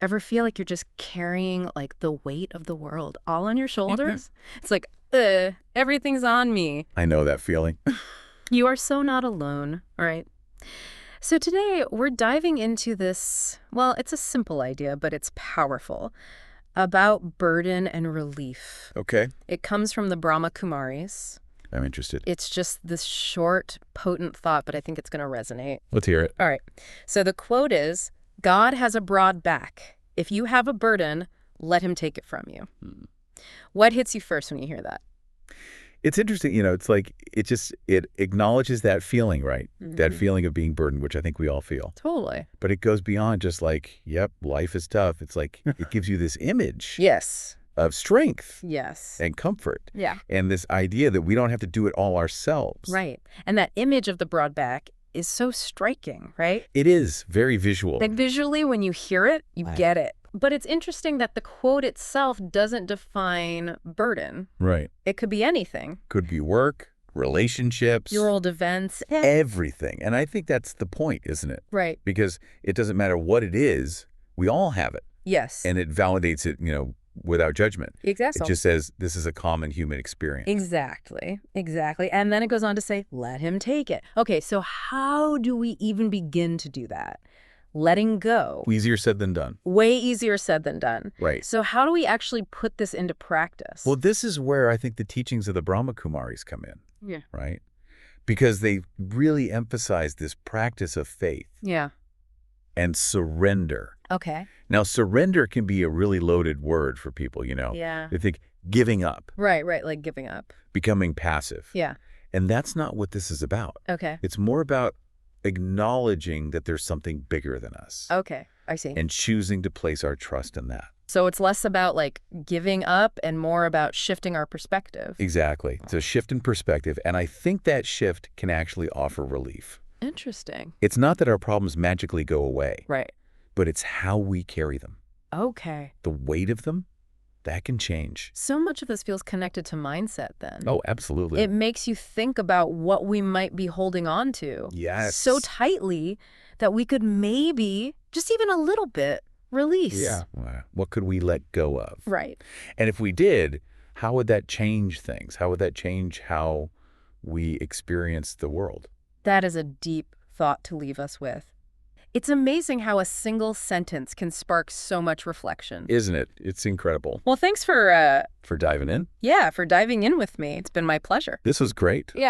Ever feel like you're just carrying like the weight of the world all on your Mhm. shoulders? It's like, everything's on me. I know that feeling. You are so not alone, all right? So today we're diving into this, well, it's a simple idea, but it's powerful, about burden and relief. Okay, It comes from the Brahma Kumaris. I'm interested. It's just this short, potent thought, but I think it's going to resonate. Let's hear it. All right. So the quote is, God has a broad back. If you have a burden, let him take it from you. What hits you first when you hear that? It's interesting, it's like it acknowledges that feeling, right? That Mhm. feeling of being burdened, which I think we all feel. Totally. But it goes beyond just like, yep, life is tough. It's like it gives you this image Yes. of strength Yes. and comfort Yeah. and this idea that we don't have to do it all ourselves. Right. And that image of the broad back is so striking, right? It is very visual. Like visually, when you hear it, you Right. get it. But it's interesting that the quote itself doesn't define burden. Right. It could be anything. Could be work, relationships, Your old events. everything. And I think that's the point, isn't it? Right. Because it doesn't matter what it is, we all have it. Yes. And it validates it, without judgment. Exactly. It just says this is a common human experience. Exactly. Exactly. And then it goes on to say, let him take it. Okay, so how do we even begin to do that? Letting go. Easier said than done. Way easier said than done. Right. So how do we actually put this into practice? Well, this is where I think the teachings of the Brahma Kumaris come in, Yeah. right? Because they really emphasize this practice of faith Yeah. and surrender. Okay. Now, surrender can be a really loaded word for people, Yeah. They think giving up, Right, like giving up. becoming passive. Yeah. And that's not what this is about. Okay. It's more about acknowledging that there's something bigger than us Okay. I see. and choosing to place our trust in that. So it's less about like giving up and more about shifting our perspective. Exactly. It's a shift in perspective, and I think that shift can actually offer relief. Interesting. It's not that our problems magically go away, Right. but it's how we carry them. Okay. The weight of them, that can change. So much of this feels connected to mindset then. Oh, absolutely. It makes you think about what we might be holding on to Yes. so tightly that we could maybe, just even a little bit, release. Yeah. What could we let go of? Right. And if we did, how would that change things? How would that change how we experience the world? That is a deep thought to leave us with. It's amazing how a single sentence can spark so much reflection. Isn't it? It's incredible. Well, thanks for For diving in. diving in with me. It's been my pleasure. This was great. Yeah.